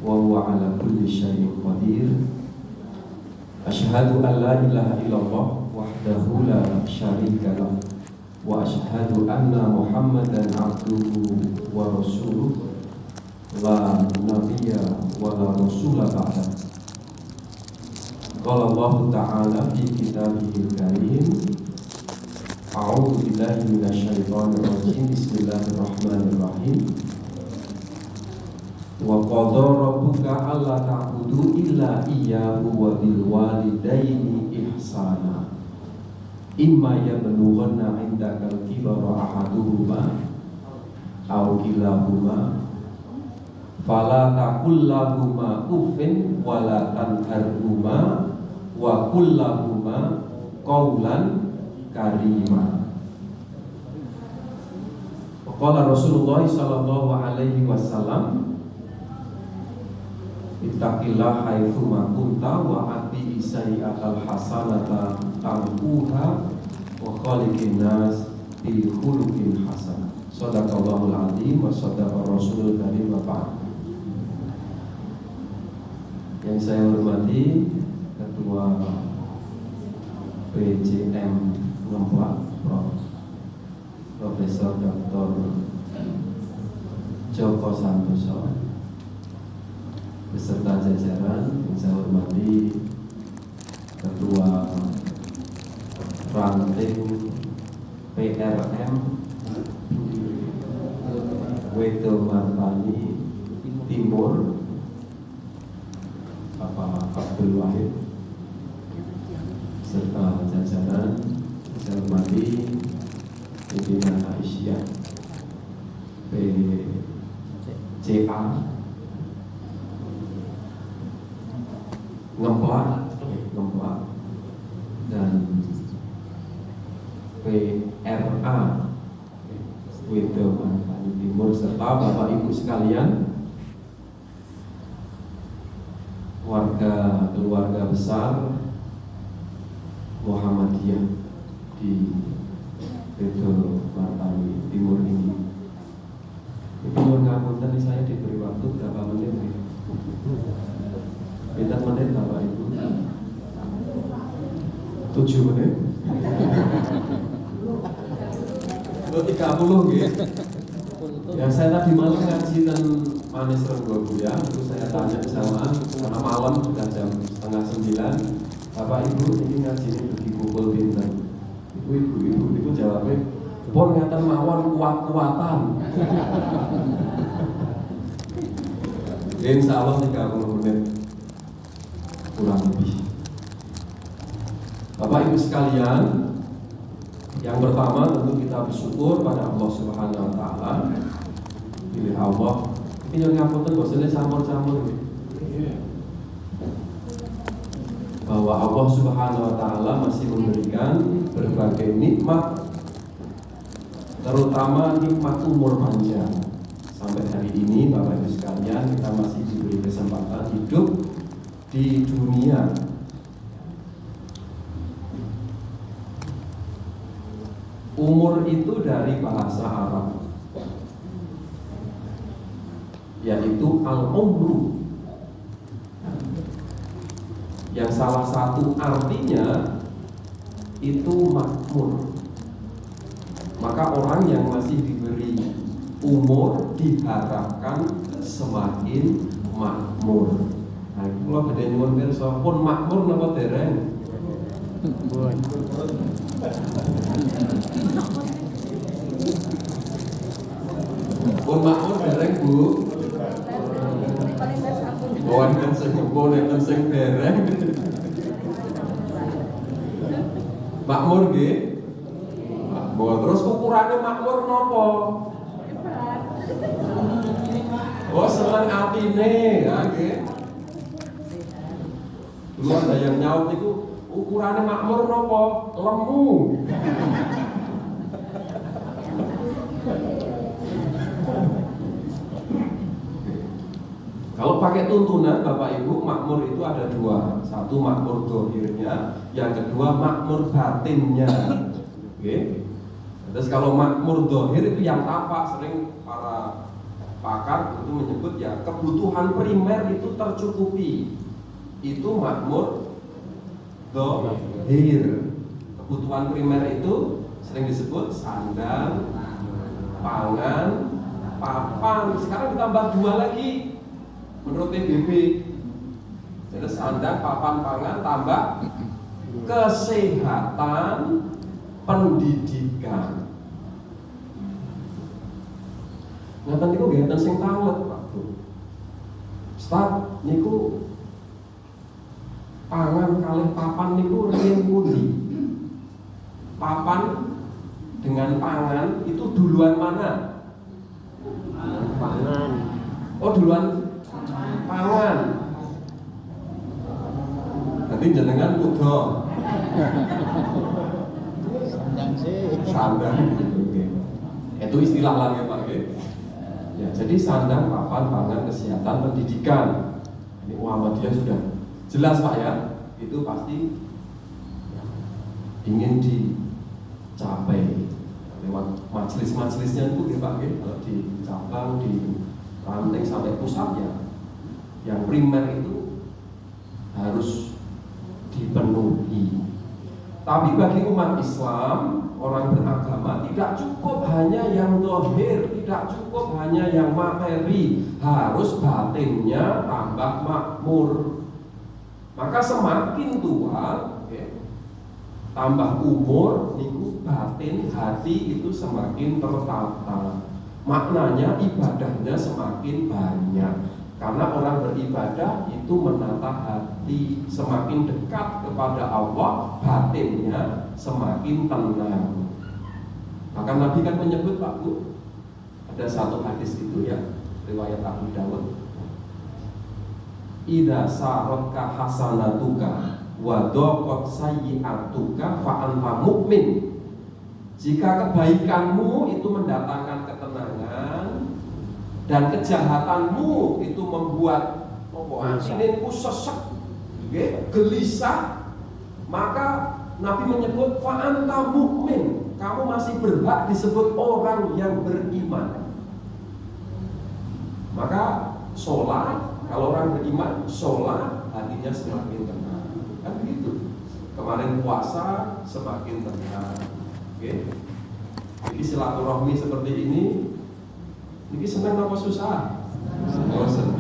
wa huwa ala kulli syai'in qadir. Asyhadu an la ilaha illallah wahdahu la syarika lah wa asyhadu anna Muhammadan abduhu wa rasuluh la nabiyya wa la rasula ba'da. Qala Allah ta'ala fi kitabihil karim, a'udzu billahi minasyaitonir rajim, bismillahirrahmanirrahim. Wa qadha rabbuka alla ta'budu illa iyyahu wa bil walidaini ihsana. Imma yablughanna 'indaka al-kibara ahaduhuma aw kilahuma fala taqul lahuma uffin wa la tanharhuma wa qul lahuma qawlan karima. Qala Rasulullah sallallahu alaihi wasallam, ittaqillah haitsu ma kunta wa ati sayyi'atal hasanata tamquha wa khaliqin nas bil khuluqin hasan. Shadaqallahul azim wa shadaqa rasulul karim wa ba'd. Yang saya hormati Ketua PJM Ngemplak, Profesor Dr. Joko Santoso, beserta jajaran. Yang saya hormati Ketua Ranting PRM Wedo Martani Timur, Bapak Abdul Wahid, serta jajaran. Saya hormati pimpinan Aisyah PCA Ngemplak dan PRA Wedo Martani Timur, serta Bapak Ibu sekalian, keluarga besar Muhammadiyah di Wedo Martani Timur ini. Ini ngapunten, saya diberi waktu berapa menit nih? Kita menit Bapak Ibu? 7 menit? 30 gitu. Ya saya tadi malam ngaji dan Manis Renggobu ya, terus saya tanya sama, karena malam sudah jam 8:30, Bapak Ibu ini ngaji ini di pukul pinter. Ibu jawabnya, pon ngatan mawon kuat-kuatan. Insya Allah 30 menit kurang lebih. Bapak Ibu sekalian, yang pertama tentu kita bersyukur pada Allah Subhanahu wa taala. Pilih Allah. Ini yang ngapunten bosannya campur-campur. Bahwa Allah Subhanahu wa taala masih memberikan berbagai nikmat, terutama nikmat umur panjang. Sampai hari ini Bapak Ibu sekalian, kita masih diberi kesempatan hidup di dunia. Umur itu dari bahasa Arab, yaitu al-umru, yang salah satu artinya itu makmur. Maka orang yang masih diberi umur diharapkan semakin makmur. Nah, kalau beda nyuwun pirsa, pun makmur napa dereng? Pun makmur dereng, Bu? Wonten sing empun, wonten sing dereng. Makmur nggih? Makmur. Terus ukurannya makmur napa? Oh, seneng atine, ya nggih. Dulu ada yang nyaut itu ukurannya makmur napa? Lemu. Kalau pakai tuntunan Bapak Ibu, makmur itu ada dua. Satu makmur dohirnya, yang kedua makmur batinnya. Oke. Terus kalau makmur dohir itu yang tampak, sering para pakar itu menyebut ya kebutuhan primer itu tercukupi, itu makmur dohir. Kebutuhan primer itu sering disebut sandang, pangan, papan. Sekarang ditambah 2 lagi menurut PBB. Jadi sandang, papan, pangan tambah kesehatan, pendidikan. Ngaten niku nggih enten sing tawet, Pak Bu. Ustaz niku pangan kalih papan niku riyen pundi? Papan dengan pangan itu duluan mana? Pangan. Oh, duluan pangan. Nanti jenengan kudo. Sandang sih. Sandang. Itu istilah lagi Pak. Ya, jadi sandang, papan, pangan, kesehatan, pendidikan. Ini Muhammadiyah sudah jelas Pak ya. Itu pasti ingin dicapai lewat majelis-majelisnya itu ya Pak ya. Kalau di cabang, di ranting sampai pusat ya, yang primer itu harus dipenuhi. Tapi bagi umat Islam, orang beragama tidak cukup hanya yang dohir, tidak cukup hanya yang materi, harus batinnya tambah makmur. Maka semakin tua, tambah umur, niku batin hati itu semakin tertata. Maknanya ibadahnya semakin banyak. Karena orang beribadah itu menata hati, semakin dekat kepada Allah, batinnya semakin tenang. Maka Nabi kan menyebut Pak Bu, ada satu hadis itu ya, riwayat Abu Dawud. Idza saratka hasanatuka wa daqat sayyi'atuka fa anta mu'min. Jika kebaikanmu itu mendatangkan ketenangan dan kejahatanmu itu membuat atinku sesek, gelisah, maka Nabi menyebut fa anta mu'min, kamu masih berhak disebut orang yang beriman. Maka sholat, kalau orang beriman sholat hatinya semakin tenang, kan begitu. Kemarin puasa semakin tenang. Jadi silaturahmi seperti ini senang apa susah? Oh, senang.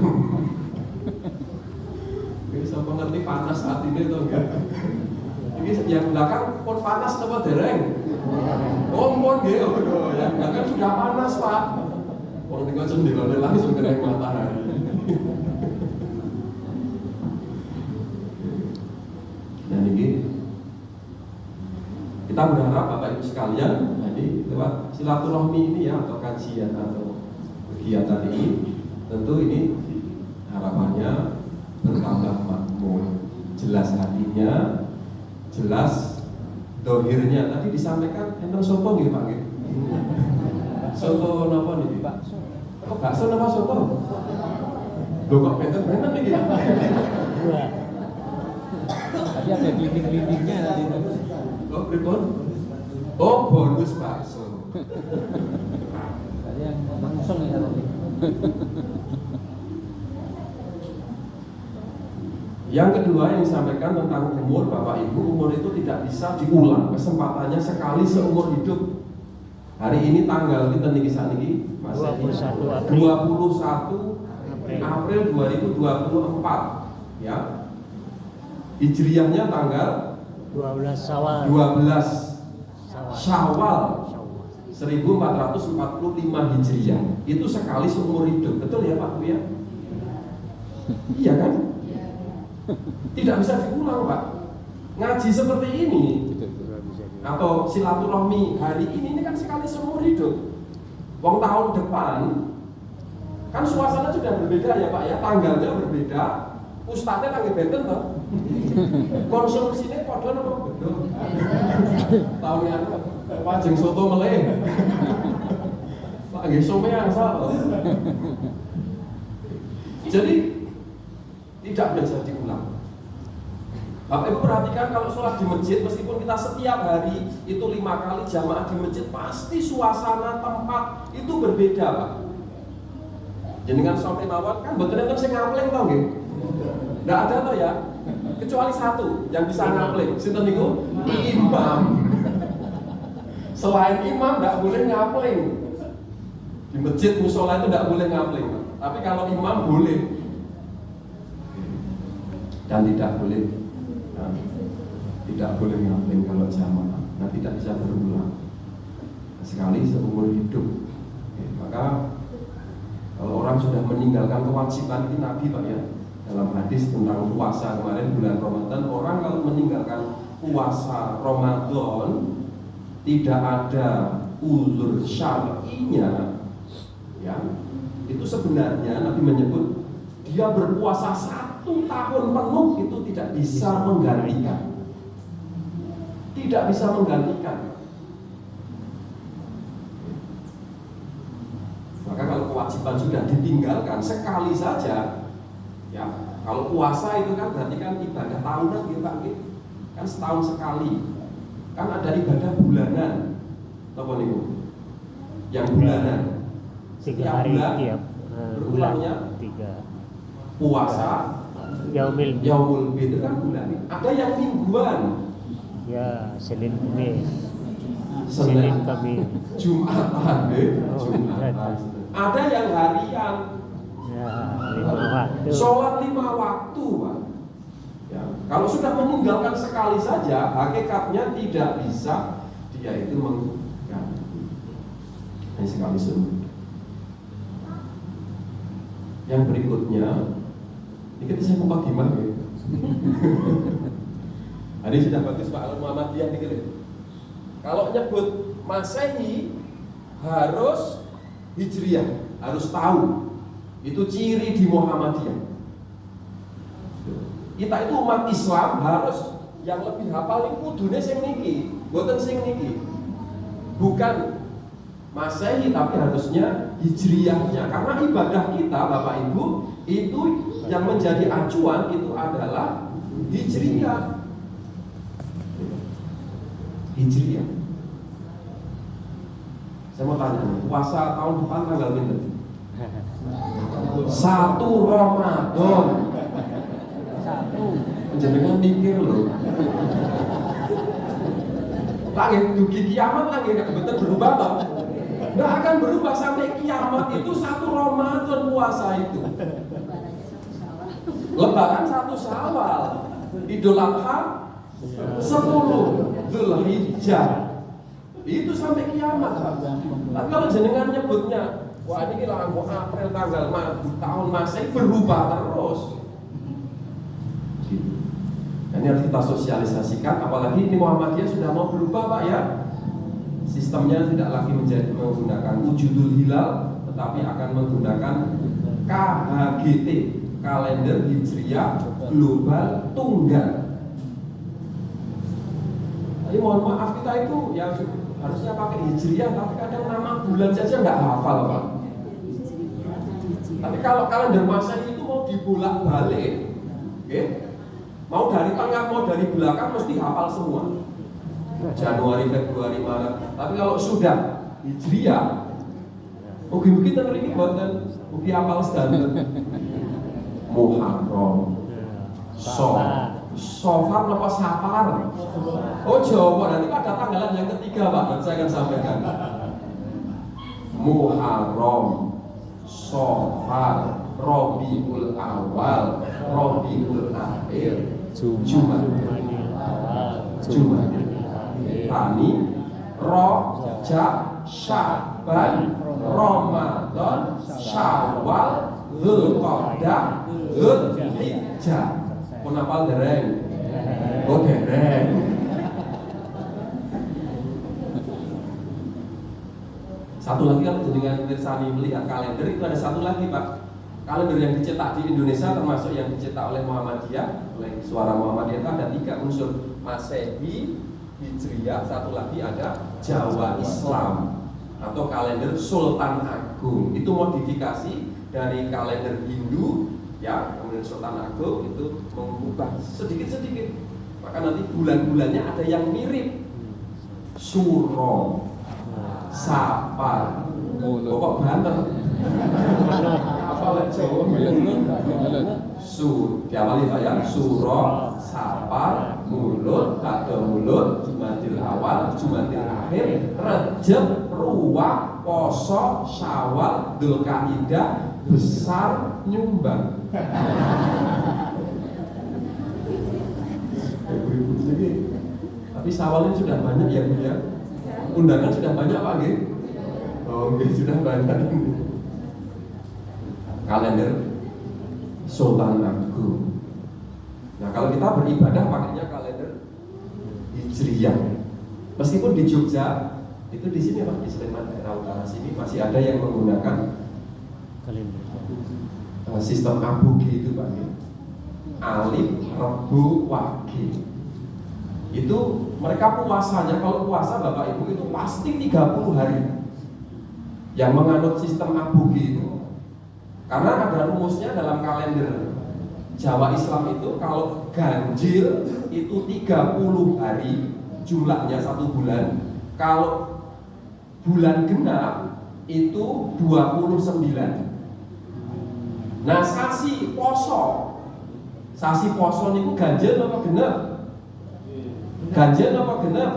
Ini sampai ngerti panas hati ini atau enggak? Ini yang belakang pun panas apa dereng? Oh, pun gitu. Yang belakang sudah panas Pak. Orang tinggal sendiri langsung kena matahari. Nah ini kita berharap Bapak Ibu sekalian, jadi lewat silaturahmi ini ya, atau kajian atau kegiatan ini, tentu ini harapannya bertambah makmur, jelas hatinya, jelas dohirnya. Tadi disampaikan enten soto nggih Pak nggih. Soto napa niki Pak? Kok bakso napa soto? Lho kok benten-benten niki? Tadi ada dinding-dindingnya tadi. Oh, pripun? Oh, bonus bakso. Tadi yang langsung ya tadi. Yang kedua yang disampaikan tentang umur, Bapak Ibu, umur itu tidak bisa diulang, kesempatannya sekali seumur hidup. Hari ini tanggal kita niki saniki Mas 21 April 2024 ya. Hijriahnya tanggal 12 Syawal. 12 Syawal 1445 Hijriah. Itu sekali seumur hidup. Betul ya Pak Bu ya? Iya kan? Tidak bisa diulang Pak. Ngaji seperti ini atau silaturahmi hari ini kan sekali seumur hidup. Wong tahun depan kan suasana sudah berbeda ya Pak ya, tanggalnya berbeda, ustadznya lagi benten toh. Konsumsinya padahal apa betul. Tahun yang pajeng soto meleh. Pak nggih someang salah. Jadi tidak bisa diulang. Bapak Ibu perhatikan kalau sholat di masjid, meskipun kita setiap hari itu 5 kali jamaah di masjid, pasti suasana tempat itu berbeda Pak. Jenengan sampai mawon kan betul kan sing ngampling tau nggih. Nggak ada toh ya. Kecuali satu yang bisa ngampling. Sinten niku? Imam. Selain imam nggak boleh ngampling. Di masjid musola itu nggak boleh ngampling. Tapi kalau imam boleh. Dan tidak boleh ngampling kalau jamaah. Nah, tidak bisa berulang sekali seumur hidup. Maka kalau orang sudah meninggalkan kewajiban ini Nabi Pak ya, dalam hadis tentang puasa kemarin bulan Ramadan, orang kalau meninggalkan puasa Ramadan tidak ada uzur syar'inya, ya itu sebenarnya Nabi menyebut dia berpuasa 1 tahun penuh itu tidak bisa menggantikan, Maka kalau kewajiban sudah ditinggalkan sekali saja, ya kalau puasa itu kan berarti kan ibadah tahunan kita kan setahun sekali, kan ada ibadah bulanan, apa nih Bu? Yang bulanan, 3 hari tiap berulangnya 3 puasa, Yaumul Bid itu kan bulanan. Ada yang mingguan, ya Senin Kamis, Senin Kamis, Jumatan, Jumat. Ada yang harian, ya 5 waktu. sholat 5 waktu, Pak. Ya, kalau sudah meninggalkan sekali saja, hakikatnya tidak bisa dia itu mengganti. Hanya sekali seumur. Yang berikutnya, ini kita saya mau gimana ya? Hari sudah bagus Pak Al Muhammadiyah dikit. Kalau nyebut Masehi harus Hijriyah, harus tahu. Itu ciri di Muhammadiyah. Kita itu umat Islam harus yang lebih hafal ini kudune sing niki, mboten sing niki. Bukan Masehi tapi harusnya Hijriyahnya. Karena ibadah kita Bapak Ibu itu yang menjadi acuan itu adalah Hijriyah. Saya mau tanya, puasa tahun depan tanggal berapa? 1 Ramadan. 1. Jenengan mikir loh. Lagi dugi kiamat lagi nggak betul berubah toh? Nggak akan berubah sampai kiamat itu 1 Ramadan puasa itu. Lebaran 1 Syawal, Idul Adha 10 Dzulhijjah. Itu sampai kiamat. Tapi kalau jenengan nyebutnya, wah ini langkah April tanggal tahun Masehi berubah terus. Ini harus kita sosialisasikan. Apalagi ini Muhammadiyah sudah mau berubah Pak ya. Sistemnya tidak lagi menggunakan wujudul hilal, tetapi akan menggunakan KHGT, kalender Hijriyah global tunggal. Jadi mohon maaf kita itu yang harusnya pakai Hijriyah, tapi kadang nama bulan saja nggak hafal Pak. Tapi kalau kalender Masehi itu mau dibolak-balik, mau dari tengah mau dari belakang mesti hafal semua. Januari, Februari, Maret. Tapi kalau sudah Hijriyah, mungkin kita ini buatan mungkin hafal standar. Muharram, Sofar apa Safar? Oh Jawa, nanti ada tanggalan yang ketiga Pak, dan saya akan sampaikan. Muharram, Sofar, Rabiul Awal, Rabiul Akhir, Jumat, Tani, Rajab, Syaban, Ramadan, Syawal, Dzulqa'dah, Dzulhijjah. Kenapa dereng? Oh dereng. Satu lagi kalau jenengan mirsani melihat kalender itu ada satu lagi Pak. Kalender yang dicetak di Indonesia termasuk yang dicetak oleh Muhammadiyah, oleh Suara Muhammadiyah itu ada 3 unsur: Masehi, Hijriyah, satu lagi ada Jawa Islam atau kalender Sultan Agung. Itu modifikasi dari kalender Hindu ya, kemudian Sultan Agung itu mengubah sedikit-sedikit. Maka nanti bulan-bulannya ada yang mirip. Suro, Sapar, pokok banter. diawali Pak ya, Suro, Sapar, Mulut, Ba'da Mulut, Jumadil Awal, Jumadil Akhir, Rejeb, Ruwah, Poso, Syawal, Dzulqa'dah, Besar, Nyumbang. Tapi Syawal ini sudah banyak ya Bu ya? Undangan sudah banyak Pak G? Oh G sudah banyak. Kalender Sultan Agung. Nah kalau kita beribadah pakainya kalender Hijriyah. Meskipun di Jogja itu di sini Pak, di Sleman daerah utara sini masih ada yang menggunakan sistem aboge itu Pak. Alif, Rebu, Wage. Itu mereka puasanya, kalau puasa Bapak Ibu itu pasti 30 hari. Yang menganut sistem aboge itu. Karena ada rumusnya dalam kalender Jawa Islam itu, kalau ganjil itu 30 hari jumlahnya 1 bulan, kalau bulan genap itu 29. Nah sasi poso niku ganjil apa genep? Ganjil apa genep?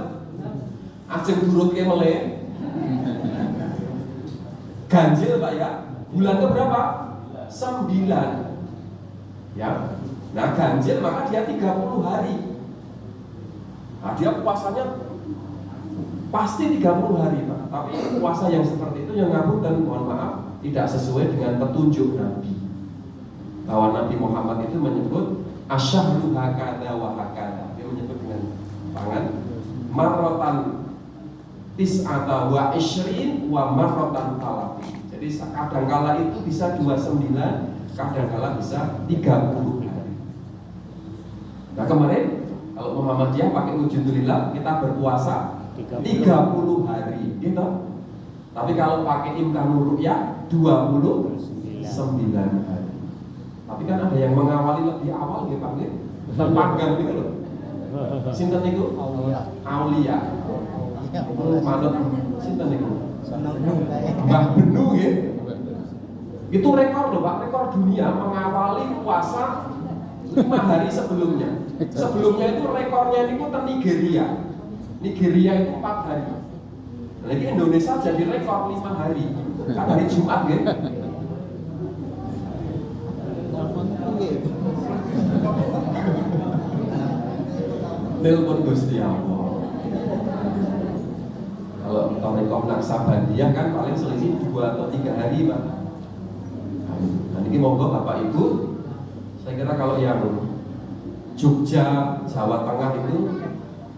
Ajeng durutke meleh. Ganjil Pak ya. Bulan ke berapa? 9. Ya. Nah ganjil maka dia 30 hari. Nah dia puasanya pasti 30 hari Pak. Tapi puasa yang seperti itu yang ngapunten, mohon maaf, tidak sesuai dengan petunjuk Nabi. Bahwa Nabi Muhammad itu menyebut asyahru hakada wa hakada. Dia menyebut dengan tangan marrotan tis'ata wa isyrin wa marrotan talabi. Jadi kadangkala itu bisa 29, kadangkala bisa 30 hari. Nah kemarin kalau Muhammadiyah pakai wujudulillah kita berpuasa 30 hari gitu. Tapi kalau pakai imkanur ru'yah 29 hari. Tapi kan ada yang mengawali lebih awal ya Pak ya. Panggang gitu loh. Sinten niku? Aulia. Manut sinten niku? Mbah Benu nggih. Itu rekor loh Pak, rekor dunia mengawali puasa 5 hari sebelumnya. Sebelumnya itu rekornya itu ke Nigeria. Nigeria itu 4 hari. Nah, ini Indonesia jadi rekor 5 hari. Kan hari Jumat ya. Telepon Gusti Allah. Kalau Torikoh Naksabandiyah kan paling selisih 2 atau 3 hari Pak. Nah ini monggo Bapak Ibu. Saya kira kalau yang Jogja, Jawa Tengah itu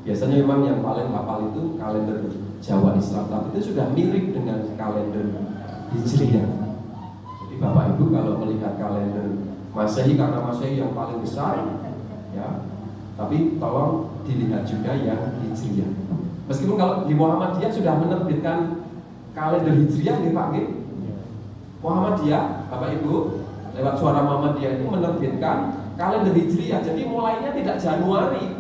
biasanya memang yang paling hafal itu kalender Jawa Islam. Tapi itu sudah mirip dengan kalender Hijriyah. Jadi Bapak Ibu kalau melihat kalender Masehi, karena Masehi yang paling besar ya, tapi tolong dilihat juga yang Hijriyah. Meskipun kalau di Muhammadiyah sudah menerbitkan kalender Hijriyah nih Pak G. Muhammadiyah, Bapak Ibu, lewat Suara Muhammadiyah itu menerbitkan kalender Hijriyah. Jadi mulainya tidak Januari,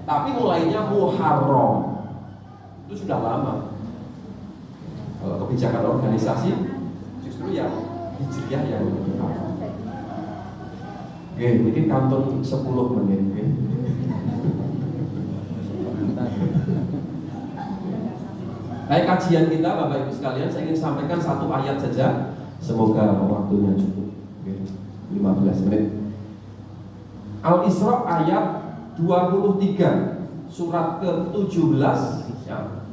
tapi mulainya Muharram. Itu sudah lama. Kalau kebijakan organisasi justru yang Hijriyah yang lebih lama. Oke, ini kantong 10 menit. Baik, kajian kita Bapak Ibu sekalian, saya ingin sampaikan satu ayat saja. Semoga waktunya cukup. Oke, 15 menit. Al-Isra ayat 23, surat ke-17 ya.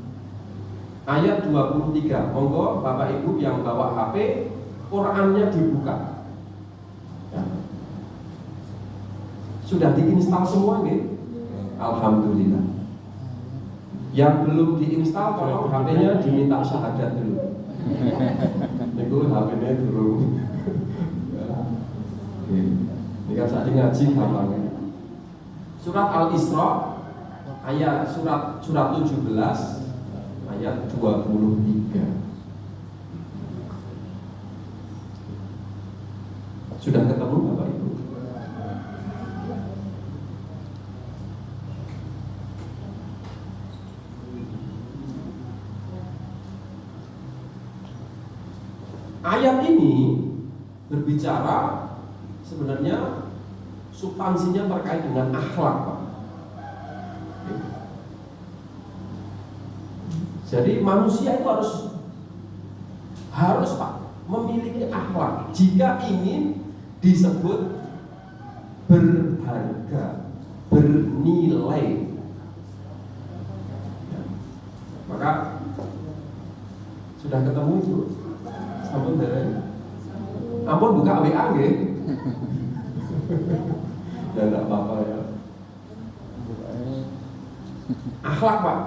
Ayat 23. Monggo Bapak Ibu yang bawa HP, Qurannya dibuka. Ya. Sudah diinstal semua nih? Alhamdulillah. Yang belum diinstal tolong HP-nya diminta syahadat dulu. Itu HP-nya dulu. Ini kan saat ini ngaji gampang. Surat Al-Isra ayat surat 17 ayat 23. Sudah ketemu Bapak Ibu? Ayat ini berbicara sebenarnya substansinya terkait dengan akhlak, Pak. Jadi manusia itu harus Pak memiliki akhlak jika ingin disebut berharga, bernilai. Maka sudah ketemu itu, sampun dari, ampun buka WA nggih. Ya enggak apa-apa ya. Akhlak Pak.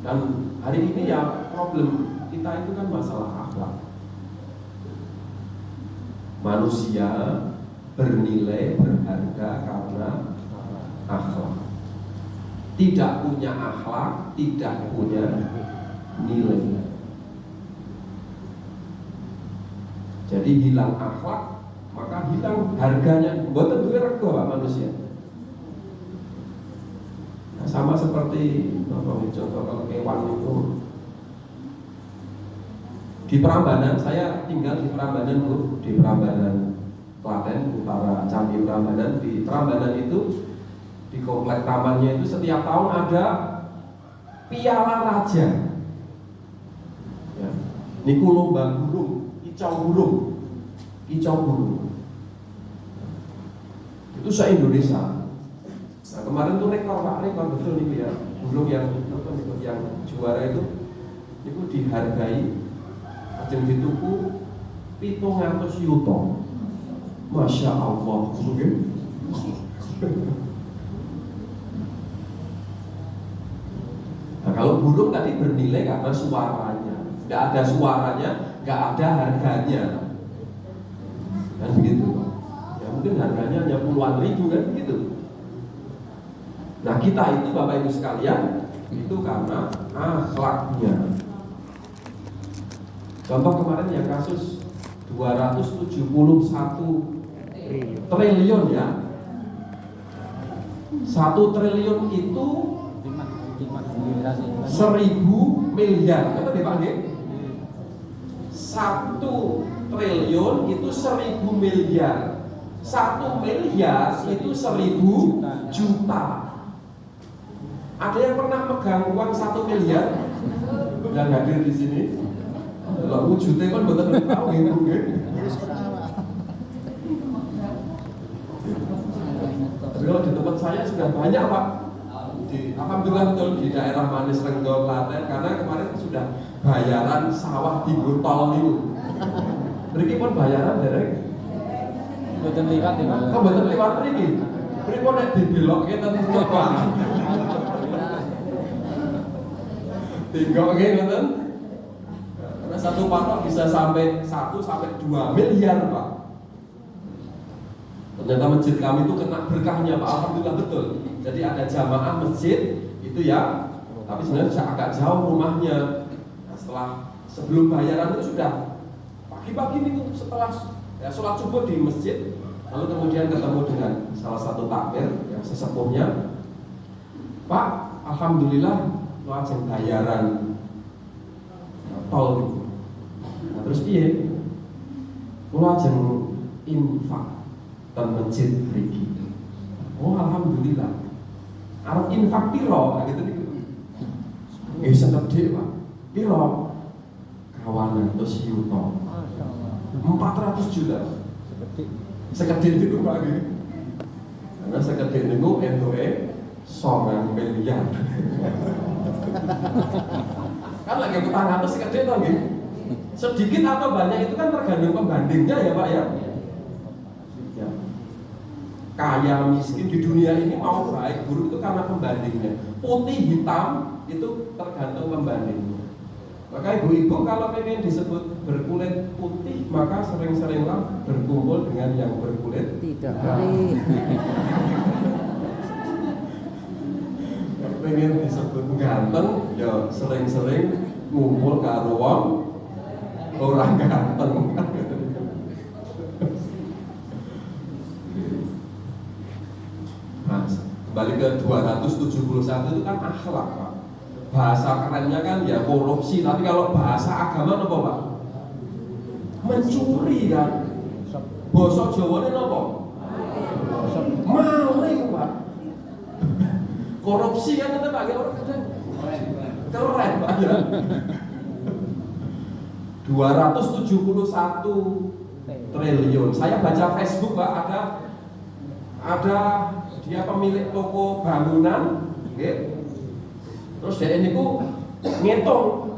Dan hari ini ya problem kita itu kan masalah akhlak. Manusia bernilai, berharga karena akhlak. Tidak punya akhlak, tidak punya nilai. Jadi hilang akhlak, maka hilang harganya. Mboten duwe rego Pak manusia. Nah, sama seperti contoh kalau kewan itu di Prambanan, saya tinggal di Prambanan Bu, di Prambanan Klaten, utara Candi Prambanan. Di Prambanan itu di komplek tamannya itu setiap tahun ada piala raja. Ya. Niku lomba burung, kicau burung. Itu se-Indonesia. Nah, kemarin tuh rekor betul nih ya. Burung yang juara itu dihargai ajeng dituku 700 yuta. Masya Allah, mungkin. Nah, kalau burung tadi bernilai karena suaranya. Nggak ada suaranya, nggak ada harganya. Kan begitu. Ya mungkin harganya hanya puluhan ribu kan begitu. Nah kita itu Bapak Ibu sekalian itu karena akhlaknya. Contoh kemarin yang kasus 271 triliun ya. 1 triliun itu 1000 miliar. Kata Pak Nggih? 1 triliun itu 1000 miliar. 1 miliar itu 1000 juta. Ada yang pernah megang uang 1 miliar? Yang hadir di sini? Lah wujudnya kan betul tahu nggih. Tapi kalau di tempat saya sudah banyak Pak. Alhamdulillah betul di daerah Manis Renggo Klaten, karena kemarin sudah bayaran sawah di tol itu. Mriki pun bayaran derek. Mboten liwat ya Pak. Kok mboten liwat mriki? Mriki nek dibelokke ten coba. Tinggal nggih ngoten. Karena satu patok bisa sampai 1 sampai 2 miliar Pak. Ternyata masjid kami itu kena berkahnya Pak, alhamdulillah betul. Jadi ada jamaah masjid itu ya, tapi sebenarnya agak jauh rumahnya. Nah, sebelum bayaran itu sudah pagi-pagi itu setelah sholat subuh di masjid, lalu kemudian ketemu dengan salah satu takmir yang sesepuhnya. Pak, alhamdulillah langsung bayaran tol itu. Nah, terus piye? Kula ajeng infak ten masjid mriki. Oh alhamdulillah. Arep infak piro gitu niku. Nggih sekedhik Pak. Piro? Kawanan terus yuta. 400 juta. Sekedhik itu Pak nggih. Karena sekedhik niku entuke 9 miliar. Kan lagi 400 sekedhik to nggih. Sedikit atau banyak itu kan tergantung pembandingnya ya Pak ya. Kaya miskin di dunia ini mau baik buruk itu karena pembandingnya. Putih hitam itu tergantung pembandingnya. Maka ibu-ibu kalau pengen disebut berkulit putih, maka sering-seringlah berkumpul dengan yang berkulit Tidak. pengen disebut ganteng, ya sering-sering ngumpul karo wong orang ganteng. Nah, kembali ke 271 itu kan akhlak Pak. Bahasa kerennya kan ya korupsi, tapi kalau bahasa agama apa Pak? Mencuri kan. Basa Jawane napa? Maling Pak. Korupsi kan kita pakai orang kadang keren Pak ya. 271 triliun. Saya baca Facebook Pak, ada dia pemilik toko bangunan, gitu. Terus dia ini ku ngitung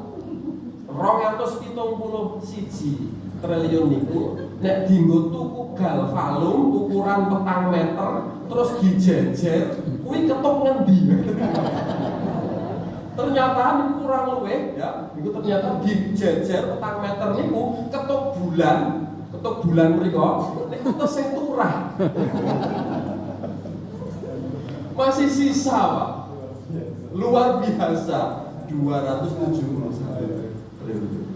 271 triliun niku nek dinggo tuku galvalum ukuran 4 meter terus dijejer kuwi ketok ngendi. Ternyata niku kurang luwih ya, niku ternyata dijejer 4 meter niku ketok bulan mriko niku tesih turah. Masih sisa Pak. Luar biasa 271 triliun.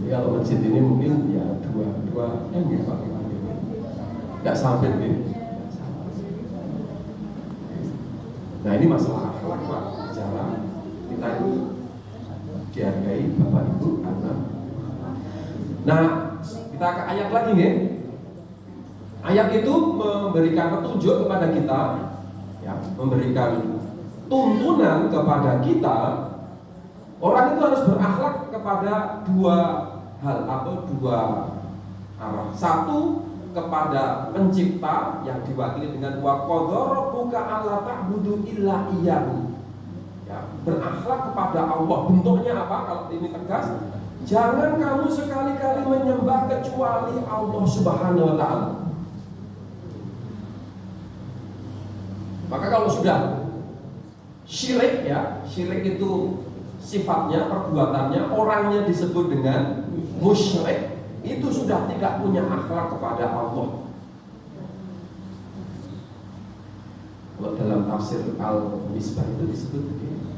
Kalau masjid ini mungkin ya 2 M ya Pak, nggak sampai gitu. Nah ini masalah akhlak Pak, bicara kita itu dihargai Bapak Ibu anak. Nah kita ke ayat lagi nih. Ayat itu memberikan petunjuk kepada kita, ya, memberikan tuntunan kepada kita. Orang itu harus berakhlak kepada dua hal atau dua arah. Satu, kepada pencipta yang diwakili dengan wa qadara rabbuka alla ta'budu illa iyyahu. Ya, berakhlak kepada Allah. Bentuknya apa? Kalau ini tegas, jangan kamu sekali-kali menyembah kecuali Allah Subhanahu wa taala. Maka kalau sudah syirik ya, syirik itu sifatnya, perbuatannya, orangnya disebut dengan musyrik, itu sudah tidak punya akhlak kepada Allah. Kalau dalam tafsir Al-Misbah itu disebut begini,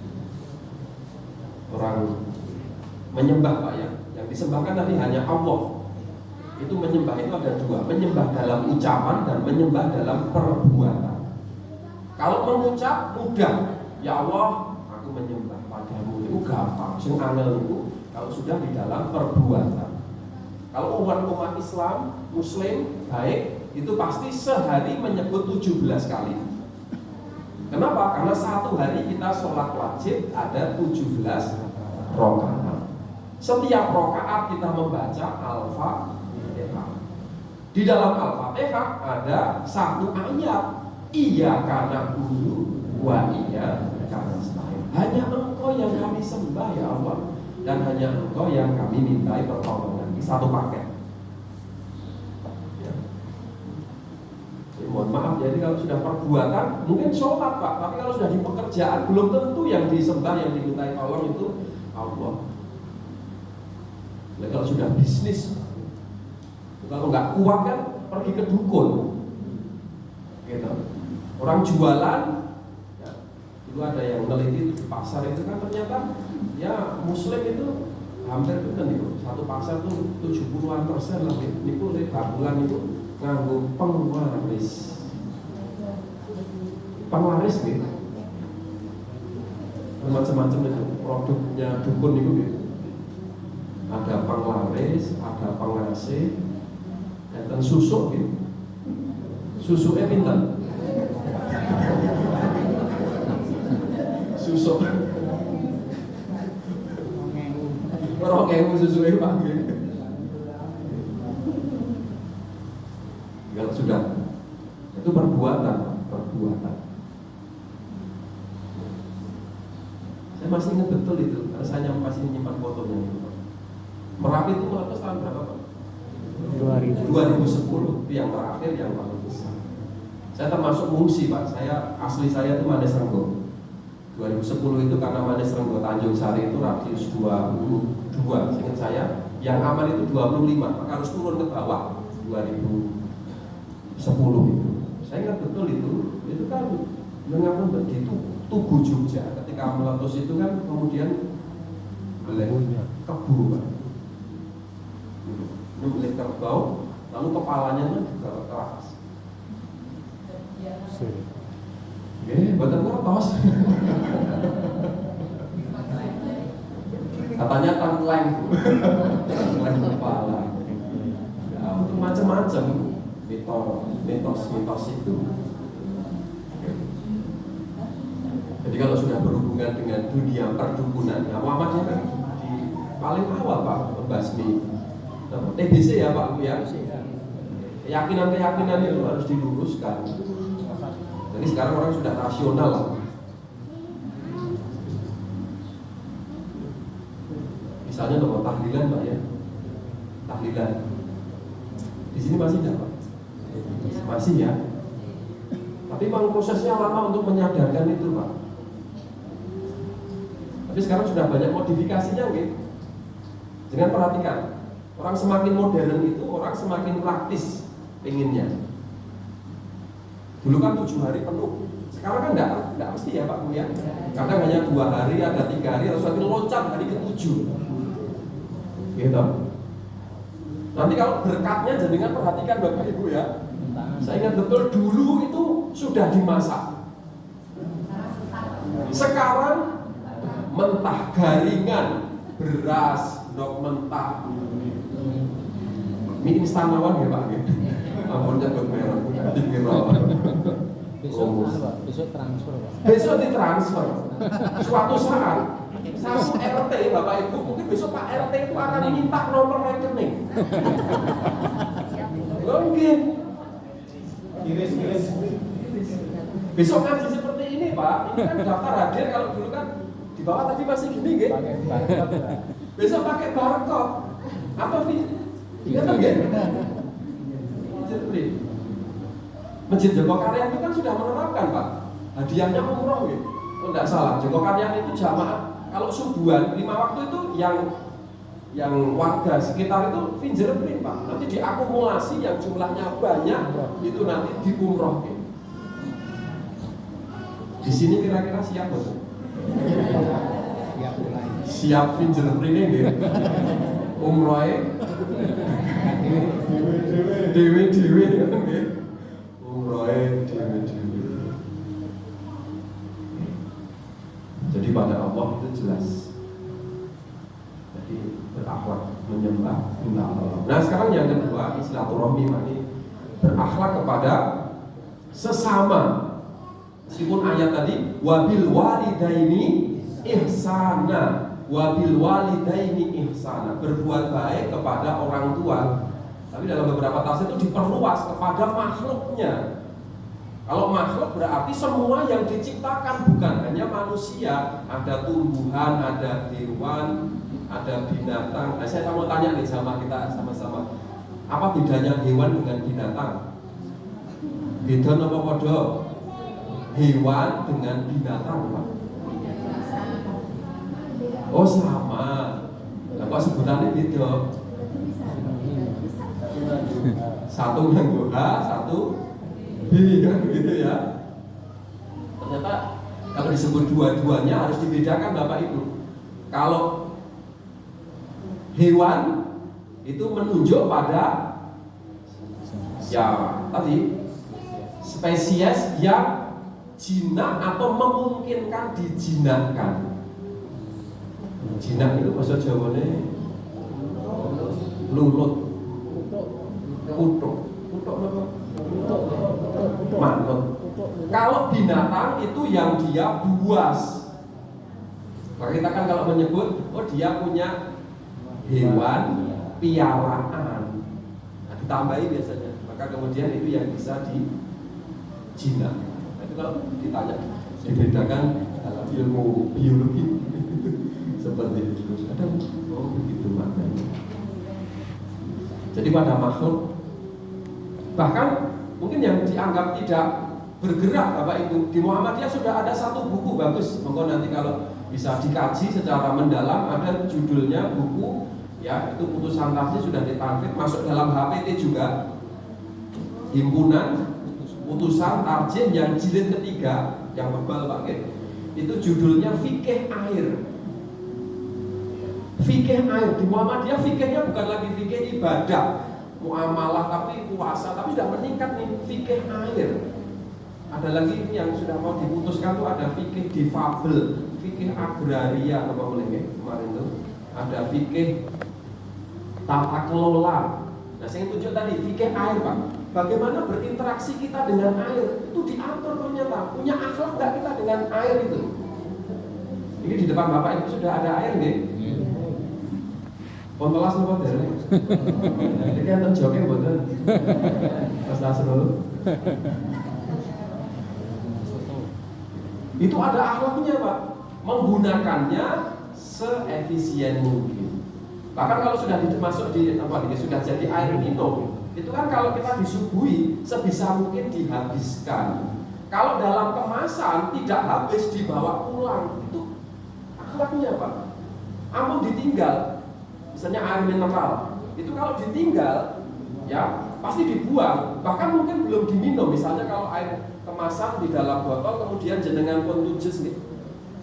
orang menyembah Pak ya, yang disembahkan tadi hanya Allah. Itu menyembah itu ada dua, menyembah dalam ucapan dan menyembah dalam perbuatan. Kalau mengucap mudah, ya Allah, aku menyembah padamu, itu gampang. Sing angel itu kalau sudah di dalam perbuatan. Kalau umat Islam, Muslim, baik, itu pasti sehari menyebut 17 kali. Kenapa? Karena satu hari kita sholat wajib ada 17 rakaat. Setiap rakaat kita membaca Al-Fatihah. Di dalam Al-Fatihah ada satu ayat, Iyyaka na'budu wa iyyaka nasta'in. Hanya Engkau yang kami sembah ya Allah, dan hanya Engkau yang kami mintai pertolongan. Satu paket. Ya. Jadi, mohon maaf, jadi kalau sudah perbuatan mungkin sholat Pak, tapi kalau sudah di pekerjaan belum tentu yang disembah, yang dimintai tolong itu Allah. Nah, kalau sudah bisnis, kalau nggak kuat kan pergi ke dukun. Gitu. Orang jualan, ya, dulu ada yang meneliti di pasar itu kan ternyata ya Muslim itu hampir itu kan itu satu pasar tuh 70% lah itu babulan itu nganggo penglaris gitu, macam-macam itu produknya dukun itu gitu. Ada penglaris, ada pengasih, dan susuk gitu. Susuknya pintar. Susuk. Orang kayak susu itu Pak. Kalau sudah itu perbuatan. Saya masih ingat betul itu, karena saya masih menyimpan fotonya itu. Merapi itu meletus tahun berapa Pak? 2010 itu yang terakhir yang paling besar. Saya termasuk mengungsi Pak. Asli saya itu Manes Renggo. 2010 itu karena Manes Renggo Tanjung Sari itu radius 22, seingat saya. Yang aman itu 25, maka harus turun ke bawah 2010 itu. Saya ingat betul itu kan mengapa di Tugu Jogja ketika meletus itu kan kemudian kebu Pak. Ini kerbau, lalu kepalanya kan juga keras. Badan kertas. Katanya tengkleng kepala. Ya, untuk macam-macam. Mitos. mitos itu. Jadi kalau sudah berhubungan dengan dunia perdukunan, ya Muhammadiyah kan di paling awal Pak membasmi TBC ya Pak ya. Keyakinan-keyakinan itu harus diluruskan. Jadi sekarang orang sudah rasional lah. Misalnya nomor tahlilan Pak ya, tahlilan. Di sini masih tidak Pak? Masih ya. Tapi memang prosesnya lama untuk menyadarkan itu Pak. Tapi sekarang sudah banyak modifikasinya gitu. Jangan perhatikan, orang semakin modern itu orang semakin praktis pengennya. Dulu kan 7 hari penuh, sekarang kan enggak mesti ya Pak ya. Kadang hanya 2 hari, ada 3 hari, harus lagi loncat hari ke-7. Gitu. Nanti kalau berkatnya jenengan perhatikan Bapak Ibu ya. Saya ingat betul dulu itu sudah dimasak. Sekarang mentah garingan, beras, dok mentah. Mie instan mawon ya Pak ya. Ampun nyebut merek. Besok transfer Pak. Besok ditransfer. Suatu saat satu RT Bapak Ibu, mungkin besok Pak RT itu akan minta nomor rekening. Oke. Kiris. Besok ngaji seperti ini Pak, ini kan daftar hadir. Kalau dulu kan di bawah tadi masih gini gitu. Besok pakai barcode. Apa sih? Iya kan gitu? Masjid Jogokaryan itu kan sudah menerapkan Pak, hadiahnya umroh gitu. Oh, enggak salah, Jogokaryan itu jamaah kalau subuhan 5 waktu itu yang warga sekitar itu fingerprint Pak. Nanti diakumulasi yang jumlahnya banyak itu nanti diumroh gitu. Di sini kira-kira siap betul? Siap fingerprintnya gitu. Umrohnya dewe-dewe gitu. Umrohnya dewe-dewe. Jadi pada Allah itu jelas. Jadi berakhlak menyembah minta Allah. Nah sekarang yang kedua silaturahmi ini berakhlak kepada sesama. Meskipun ayat tadi wabil walidaini ihsana, wabil walidaini ihsana, berbuat baik kepada orang tua. Tapi dalam beberapa tafsir itu diperluas kepada makhluknya. Kalau makhluk berarti semua yang diciptakan, bukan hanya manusia. Ada tumbuhan, ada hewan, ada binatang. Nah, saya mau tanya nih sama kita sama-sama, apa bedanya hewan dengan binatang? Beda apa podo? Hewan dengan binatang Pak? Oh sama. Nah, kok sebutannya beda? Satu nganggo H, satu B kan begitu ya. Ternyata kalau disebut dua-duanya harus dibedakan Bapak Ibu. Kalau hewan itu menunjuk pada ya tadi spesies yang jinak atau memungkinkan dijinakkan. Jinak itu bahasa Jawanya lulut, kutuk apa? Manut. Kalau binatang itu yang dia buas. Maka kita kan kalau menyebut, oh dia punya hewan piaraan. Nah, ditambahi biasanya. Maka kemudian itu yang bisa dijinak. Nah, itu kalau ditanya, dibedakan dalam ilmu biologi seperti itu. Kadang oh begitu maknanya. Jadi pada makhluk, bahkan mungkin yang dianggap tidak bergerak Bapak Ibu, di Muhammadiyah sudah ada satu buku bagus. Monggo nanti kalau bisa dikaji secara mendalam, ada judulnya buku ya, itu putusan tafsir sudah ditanfid, masuk dalam HPT juga. Himpunan putusan tarjih yang jilid ketiga, yang tebal Pak Ge. Itu judulnya Fikih Air. Fikih air di Muhammadiyah, fikihnya bukan lagi fikih ibadah, muamalah tapi puasa, tapi sudah meningkat nih fikih air. Ada lagi yang sudah mau diputuskan tuh, ada fikih difabel, fikih agraria apa boleh kemarin tuh, ada fikih tata kelola. Nah Nah, saya tunjuk tadi fikih air, Pak. Bagaimana berinteraksi kita dengan air itu diatur ternyata. Punya akhlak nggak kita dengan air itu? Ini di depan Bapak Ibu sudah ada air nggih? Pontolas napa dereng? Iki enten joke mboten? Mas Nasrul. Itu ada akhlaknya, Pak. Menggunakannya seefisien mungkin. Bahkan kalau sudah masuk di sudah jadi air minum, itu kan kalau kita disuguhi sebisa mungkin dihabiskan. Kalau dalam kemasan tidak habis dibawa pulang, itu akhlaknya, Pak. Ampun ditinggal, misalnya air mineral, itu kalau ditinggal, ya pasti dibuang. Bahkan mungkin belum diminum. Misalnya kalau air kemasan di dalam botol, kemudian jenengan pun tujes nih,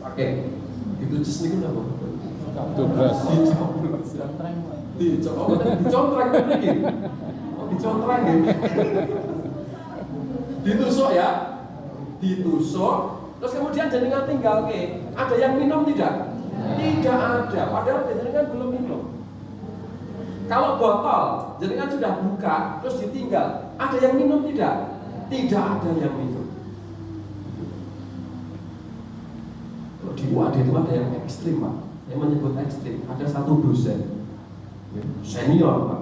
pakai ditujes nih kenapa? Dicontreng lagi. Dicontreng ya. Ditusuk ya. Ditusuk. Terus kemudian jenengan tinggal ke. Ada yang minum tidak? Tidak ada. Padahal jenengan belum minum. Kalau botol jenengan sudah buka terus ditinggal, ada yang minum tidak? Tidak ada yang minum. Kalau di UAD itu ada yang ekstrim, Pak. Yang menyebut ekstrim, ada satu dosen senior, Pak.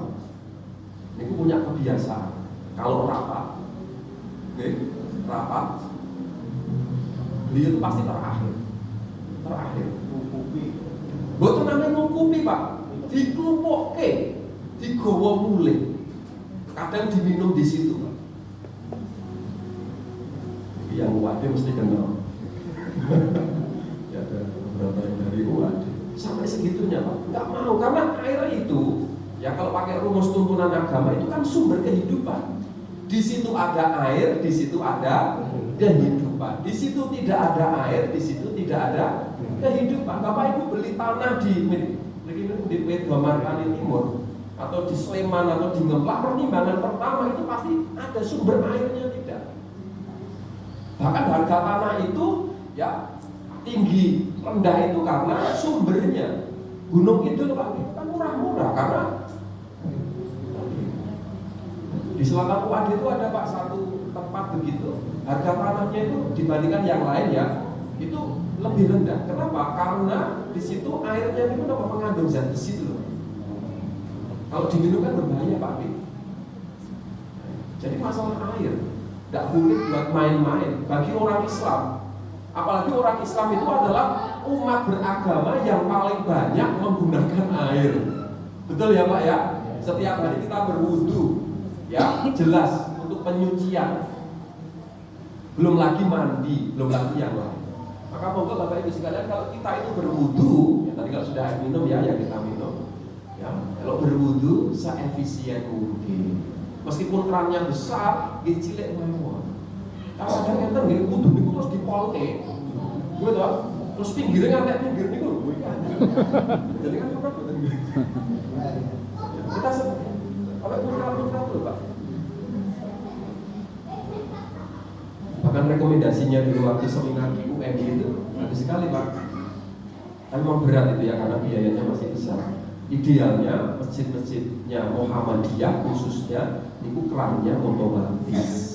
Ini punya kebiasaan kalau rapat, rapat, beliau itu pasti terakhir. Betul namanya ngukupi, Pak. Dikelumpukke, digawa mulih. Kadang diminum di situ, Pak. Yang UAD mesti kenal. Ya ada beberapa yang dari UAD. Sampai segitunya, Pak, nggak mau, karena air itu ya kalau pakai rumus tuntunan agama itu kan sumber kehidupan. Di situ ada air, di situ ada kehidupan. Di situ tidak ada air, di situ tidak ada kehidupan. Bapak Ibu beli tanah di Medan Timur atau di Sleman atau di Ngemplak, pertimbangan pertama itu pasti ada sumber airnya tidak. Bahkan harga tanah itu ya tinggi rendah itu karena sumbernya. Gunung Kidul, Pak, itu kan murah-murah karena di selatan UAD itu ada, Pak, satu tempat begitu, harga tanahnya itu dibandingkan yang lain ya itu lebih rendah. Kenapa? Karena di situ airnya itu mengandung zat besi loh. Kalau diminum kan berbahaya, Pak. Jadi masalah air tidak boleh buat main-main bagi orang Islam. Apalagi orang Islam itu adalah umat beragama yang paling banyak menggunakan air. Betul ya, Pak ya? Setiap hari kita berwudu, ya jelas untuk penyucian. Belum lagi mandi, belum lagi yang lain. Maka monggo Bapak Ibu sekalian, kalau kita itu berwudu, ya tadi kalau sudah minum ya kita minum. Ya, kalau berwudu seefisien mungkin. Meskipun kerannya besar, cilik mawon. Kalau ada yang enten nggih wudu niku terus dipolke. Kuwi to, terus pinggirnya ngantek pinggir niku lho. Jadi kan ora boten nggih. Kita apa putra-putra lho, Pak. Bahkan rekomendasinya dulu waktu seminar di UM itu bagus sekali, Pak. Tapi memang berat itu ya karena biayanya masih besar. Idealnya masjid-masjidnya Muhammadiyah khususnya itu kerannya otomatis.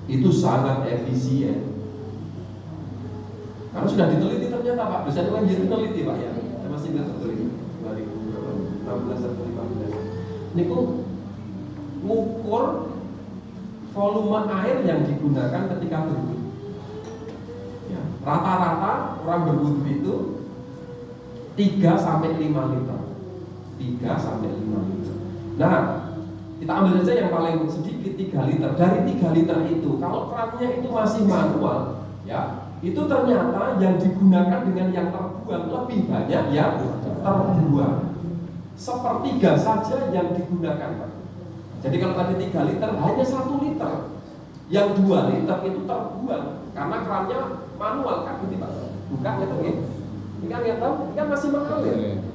Itu sangat efisien. Karena sudah diteliti ternyata, Pak. Dosen UNJ itu teliti, Pak ya. Saya masih ingat teliti 2016 atau 2015. Niku ngukur volume air yang digunakan ketika berwudu. Ya, rata-rata orang berwudu itu 3 sampai 5 liter. 3 sampai 5 liter. Nah, kita ambil saja yang paling sedikit 3 liter. Dari 3 liter itu, kalau kerannya itu masih manual, ya, itu ternyata yang digunakan dengan yang terbuang lebih banyak yang terbuang. Sepertiga saja yang digunakan, Pak. Jadi kalau tadi 3 liter, hanya 1 liter. Yang 2 liter itu terbuang karena kerannya manual kan, gitu, Pak. Buka gitu, gitu. Ini kan masih mengalir.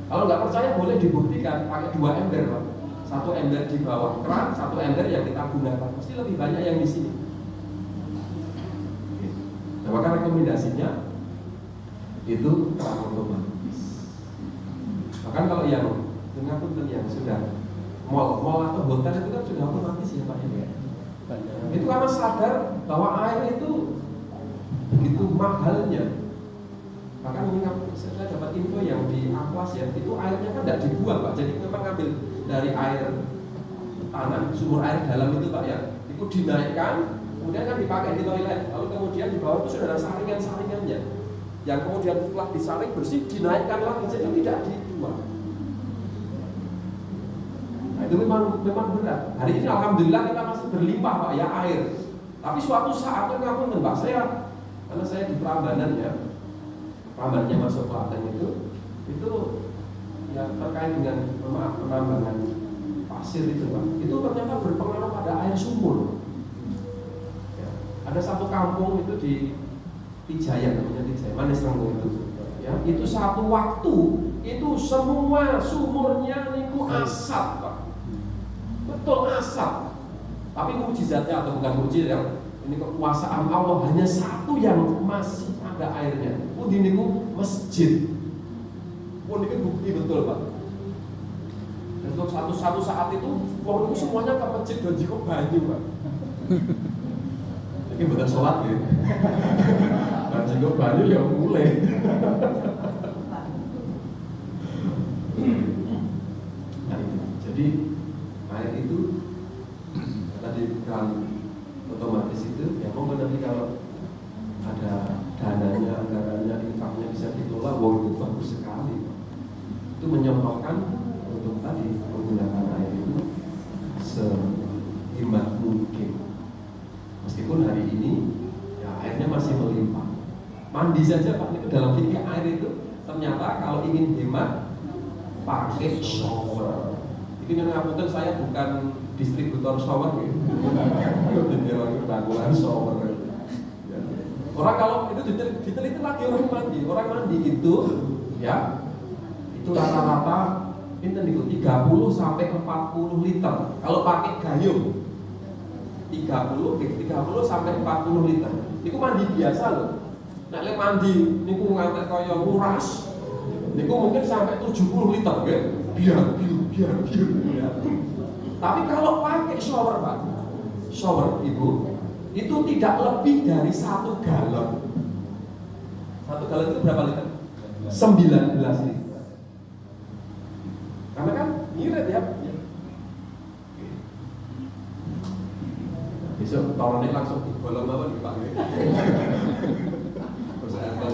Kalau nggak percaya boleh dibuktikan pakai 2 ember, Pak. 1 ember di bawah keran, 1 ember yang kita gunakan. Pasti lebih banyak yang di sini. Nah, maka rekomendasinya itu keran otomatis. Bahkan kalau yang dengan punten yang sudah mall atau hotel itu kan sudah otomatis ya Pak ya. Banyak. Itu karena sadar bahwa air itu begitu mahalnya. Bahkan ini saya dapat info yang di Akwas ya, itu airnya kan tidak dibuang Pak, jadi memang ngambil dari air tanah, sumur air dalam itu Pak ya, itu dinaikkan, kemudian kan dipakai di toilet, lalu kemudian di bawah itu sudah ada saringan-saringannya, yang kemudian setelah disaring bersih, dinaikkan lagi, jadi tidak dibuang. Nah itu memang berat. Hari ini alhamdulillah kita masih berlimpah Pak ya air, tapi suatu saat kan ngapunten Pak, karena saya di Prambanan ya, Prambanannya masuk Klaten itu ya terkait dengan penambangan pasir itu Pak, itu ternyata berpengaruh pada air sumur ya. Ada satu kampung itu di Pijaya, namanya Pijaya, Manis Renggo itu ya, itu satu waktu itu semua sumurnya itu asap Pak, betul asap, tapi mukjizatnya atau bukan mukjizat ya, ini kekuasaan Allah, hanya satu yang masih ada airnya. Pundi niku masjid. Pun itu bukti betul Pak. Dan untuk satu saat itu, wong itu semuanya ke masjid dan jika banyu Pak. Ini bukan sholat ya. Dan jika banyu ya mulai. Nah itu. Jadi air itu tadi kan otomatis itu ya monggo nanti kalau ada dananya, anggarannya, infaknya bisa dikelola, wah itu bagus sekali. Itu menyontohkan untuk tadi menggunakan air itu sehemat mungkin. Meskipun hari ini ya airnya masih melimpah. Mandi saja Pak, itu dalam fikih air itu ternyata kalau ingin hemat pakai shower. Ini ngapunten saya bukan distributor shower gitu. Jadi bangunan shower. Orang kalau itu diteliti lagi orang mandi itu ya itu rata-rata itu 30 sampai 40 liter. Kalau pakai gayung 30 sampai 40 liter. Itu mandi biasa loh. Nek lek mandi niku ngantek kaya nguras. Niku mungkin sampai 70 liter ya. Biar. Tapi kalau pakai shower Pak, shower Ibu, itu tidak lebih dari 1 galon. 1 galon itu berapa liter? 19 liter. Karena kan ngirit ya. Besok tahun ini langsung digolong apa nih Pak? Persyaratan.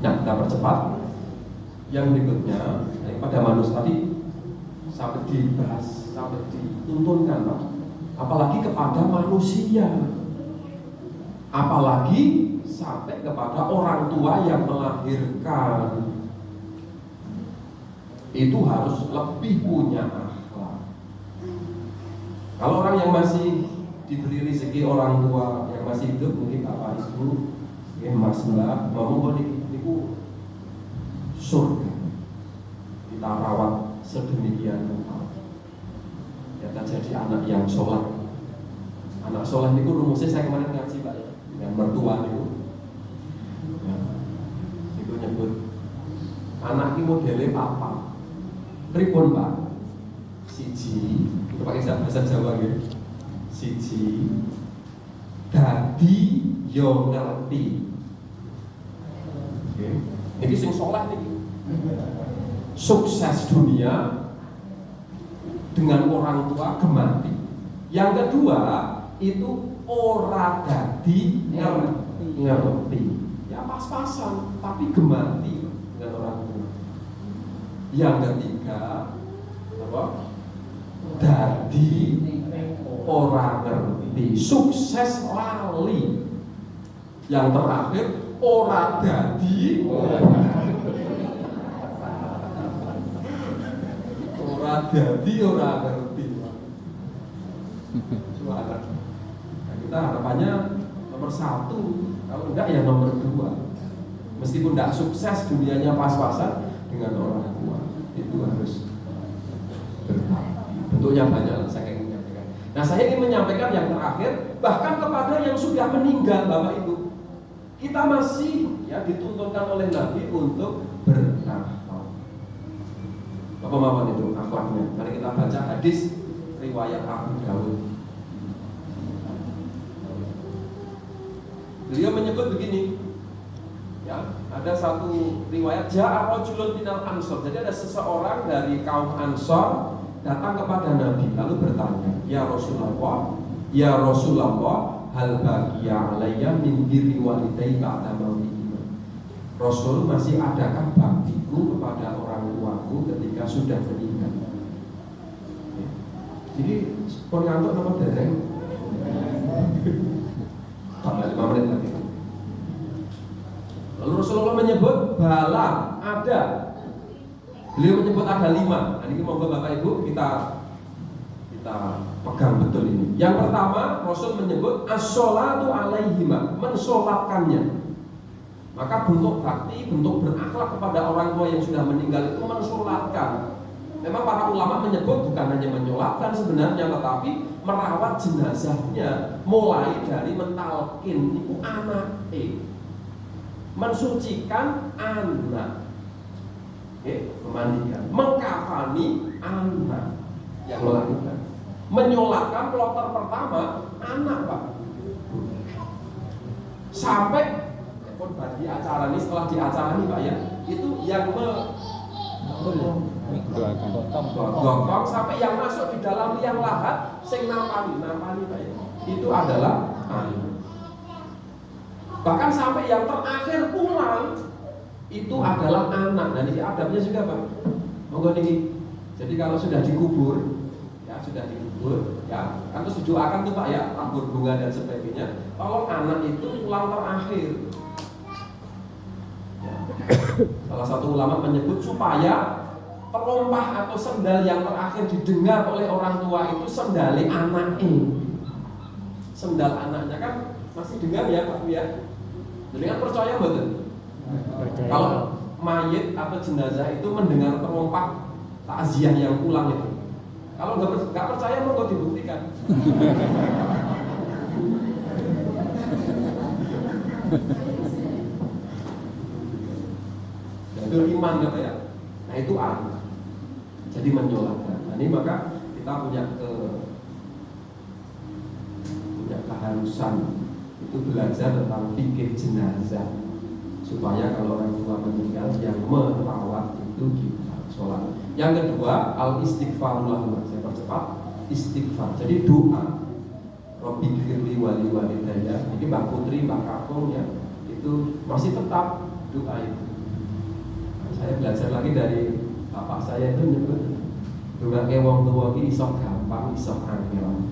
Nah, kita percepat. Yang berikutnya pada manusia tadi sampai dibahas, sampai dituntunkan Pak. Apalagi kepada manusia, apalagi sampai kepada orang tua yang melahirkan, itu harus lebih punya akhlak. Kalau orang yang masih diberi rezeki orang tua yang masih hidup, mungkin bapak ibu, mas mbak, mau niku surga kita rawat sedemikian rupa. Ya jadi anak yang sholat. Anak sholat itu rumusnya saya kemarin ngaji Pak ya, dengan mertua itu. Ya, itu nyebut anak ini modelnya papa. Pripun Pak? Siji, itu pakai bahasa Jawa ya. Siji, dadi yo ngerti. Oke, ini sing sholat nih. Sukses dunia dengan orang tua gemati. Yang kedua itu ora dadi ngerti. Ya pas-pasan tapi gemati dengan orang tua. Yang ketiga apa? Dadi ora ngerti. Sukses lali. Yang terakhir ora dadi jadi orang ngerti. Nah, kita harapannya nomor 1, kalau enggak ya nomor 2. Meskipun tidak sukses dunianya pas-pasan dengan orang tua, itu harus berbakti. Bentuknya banyak, saya ingin menyampaikan. Nah, saya ingin menyampaikan yang terakhir, bahkan kepada yang sudah meninggal Bapak Ibu, kita masih ya dituntunkan oleh Nabi untuk berakhlak. Apa mawon itu akhlaknya? Mari kita baca hadis riwayat Abu Dawud. Beliau menyebut begini, ya, ada satu riwayat ja'a rajulun minal ansor. Jadi ada seseorang dari kaum Ansor datang kepada Nabi lalu bertanya, "Ya Rasulullah, ya Rasulullah, hal baqiya alayya min birri walidayya ba'da mautihima?" Rasul, masih adakah baktiku kepada orang tuaku ketika sudah meninggal? Jadi pernyantuk nama dereng. Tambah 5 menit lagi. Lalu Rasulullah menyebut bala, ada. Beliau menyebut ada 5. Nah, ini monggo Bapak Ibu kita pegang betul ini. Yang pertama, Rasul menyebut as-sholatu alaihima, mensolatkannya. Maka bentuk bakti, bentuk berakhlak kepada orang tua yang sudah meninggal itu mensolatkan. Memang para ulama menyebut bukan hanya menyolatkan sebenarnya, tetapi merawat jenazahnya, mulai dari mentalkin itu anak, mensucikan anak, memandikan, mengkafani anak yang melakukan, menyolatkan kloter pertama anak, Pak. Sampai di acara ini, setelah di acara ini Pak ya, itu yang gotong sampai yang masuk di dalam liang lahat sing nampani Pak ya, itu adalah anak. Bahkan sampai yang terakhir pulang itu adalah anak. Dan ini adabnya juga Pak. Monggo niki. Jadi kalau sudah dikubur, ya kan terus didoakan tuh Pak ya, tabur bunga dan sebagainya. Tolong anak itu pulang terakhir. Ya. Salah satu ulama menyebut supaya terompah atau sendal yang terakhir didengar oleh orang tua itu sendali anaknya. Sendal anaknya kan masih dengar ya Pak ya. Jadi kan percaya betul. Kalau mayit atau jenazah itu mendengar terompah takziah yang pulang itu. Kalau nggak percaya mau dibuktikan. Itu iman kata ya. Nah itu anak. Jadi menyolatkan. Nah, ini maka kita punya keharusan itu belajar tentang fikih jenazah supaya kalau orang tua meninggal yang merawat itu kita sholat. Yang kedua al istighfar lahum. Saya percepat istighfar. Jadi doa. Robbi firli wali walidayya. Ini Mbak Putri, Mbak Kakung ya, itu masih tetap doa itu. Saya belajar lagi dari bapak saya itu nyebut doa ke wong tua iki iso gampang iso angel.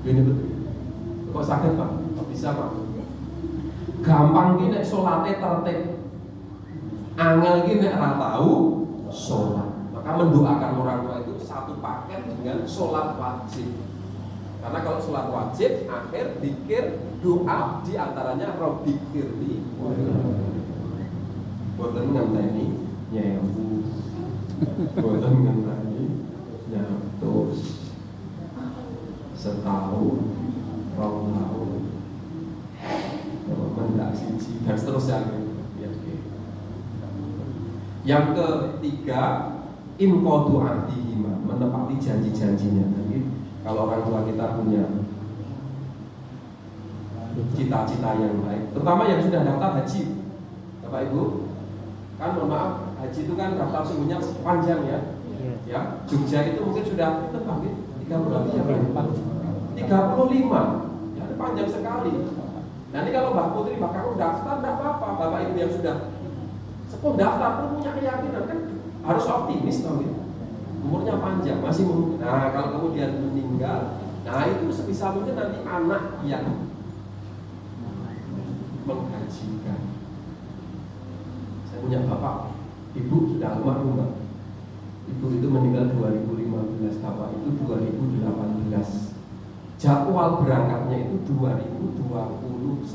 Ini betul. Kok sakit Pak? Kok bisa Pak? Gampang ki nek salate tertib. Angel ki nek ora tahu salat. Maka mendoakan orang tua itu satu paket dengan salat wajib. Karena kalau salat wajib akhir zikir doa di antaranya Robbi firli. Boten ngenteni nyewu. Boten ngenteni nyatus. Setahun, 2 tahun. Mendak siji dan seterusnya. Yang ketiga, inqadu ahdihima, menepati janji-janjinya. Jadi kalau orang tua kita punya cita-cita yang baik, terutama yang sudah daftar haji, Bapak Ibu, kan mohon maaf, haji itu kan daftar sungguhnya panjang ya. Ya, Jogja itu mungkin sudah tebak 35, ya panjang sekali. Nanti kalau Mbak Putri bakal daftar, tidak apa-apa. Bapak Ibu yang sudah sepuh daftar pun punya keyakinan kan harus optimis tahu ya. Umurnya panjang, masih mungkin. Nah, kalau kemudian meninggal, nah itu sebisa mungkin nanti anak yang menghajikan. Saya punya bapak, ibu sudah almarhum Mbak. Ibu itu meninggal 2015, bapak itu 2018. Jadwal berangkatnya itu 2021.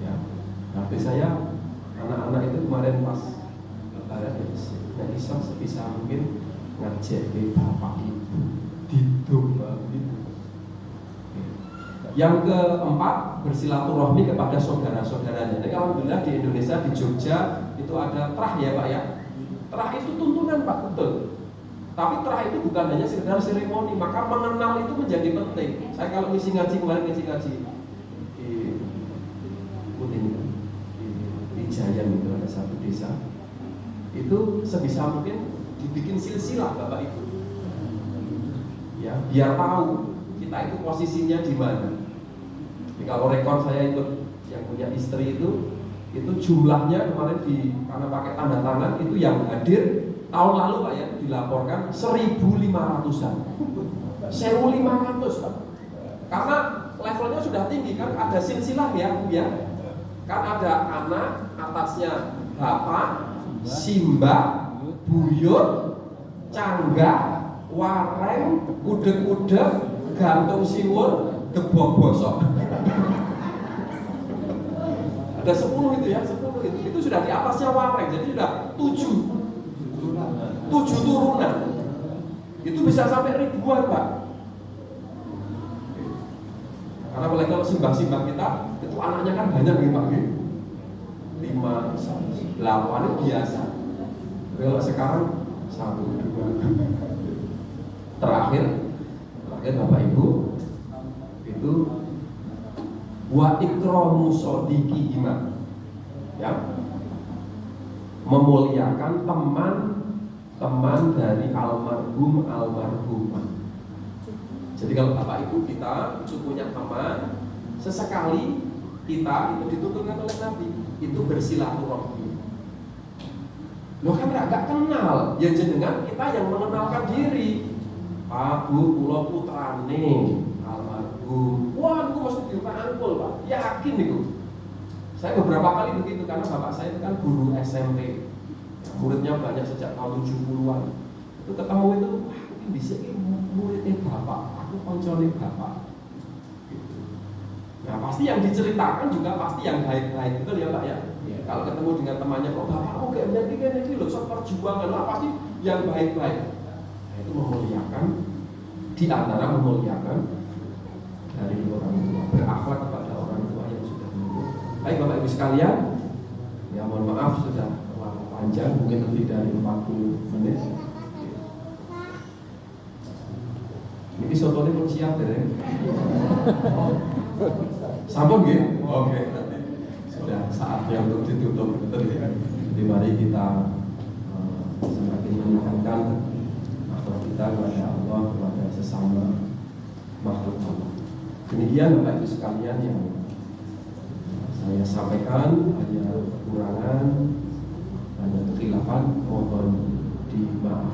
Ya, tapi saya anak-anak itu kemarin pas lebaran ya bisa sebisa mungkin ngajak ke bapak ibu di domba gitu. Yang keempat, bersilaturahmi kepada saudara-saudaranya. Jadi alhamdulillah di Indonesia, di Jogja itu ada terah ya Pak ya. Terah itu tuntunan Pak, betul. Tapi terah itu bukan hanya sekedar seremoni, maka mengenal itu menjadi penting. Saya kalau ngisi ngaji kemarin ngisi ngaji di Kuningan, di Jayan itu ada satu desa. Itu sebisa mungkin dibikin silsilah Bapak Ibu. Ya, biar tahu kita itu posisinya di mana. Jadi kalau rekor saya ikut yang punya istri itu jumlahnya kemarin karena pakai tanda tangan itu yang hadir tahun lalu Pak ya dilaporkan 1.500-an. 1.500 Pak. Karena levelnya sudah tinggi kan, ada silsilah ya, kan ada anak, atasnya bapak, simbah, buyut, cangga, wareng, udeg-udeg, gantung siwur, gebok bosok. Ada 10 itu ya, 10 itu. Itu sudah di atasnya wareng, jadi sudah 7 turunan. Itu bisa sampai ribuan Pak. Karena kalau simbah-simbah kita itu anaknya kan banyak nih Pak, 5, 8 itu biasa. Kalau sekarang 1, 2. Terakhir Bapak Ibu itu wa ikramu sodiki iman, ya, memuliakan teman dari almarhumah. Jadi kalau Bapak Ibu kita itu punya teman, sesekali kita itu dituntunkan oleh Nabi itu bersilaturahmi. Loh kan gak kenal, ya jenengan kita yang mengenalkan diri. Pak Bu, kula putrane almarhum. Wah, aku mesti dirangkul Pak. Yakin itu. Saya beberapa kali begitu karena bapak saya itu kan guru SMP. Muridnya banyak sejak tahun 70-an. Itu ketemu itu, wah ini bisa ini muridnya bapak, aku koncone bapak. Gitu. Nah pasti yang diceritakan juga pasti yang baik-baik, betul ya Pak ya? Kalau ketemu dengan temannya, kok bapak kok kayak begini loh, soal perjuangan, lah pasti yang baik-baik. Nah, itu memuliakan, di antara memuliakan dari orang tua, berakhlak kepada orang tua yang sudah meninggal. Baik Bapak Ibu sekalian, ya mohon maaf sudah terlalu panjang, mungkin lebih dari 40 menit. Ini sotonya belum siap deh. Sampun gitu? Oke, nanti sudah saatnya untuk ditutup, betul ya. Jadi mari kita semakin meningkatkan akhlak kita kepada Allah, kepada sesama makhluk Allah. Demikian Bapak Ibu sekalian yang saya sampaikan, hanya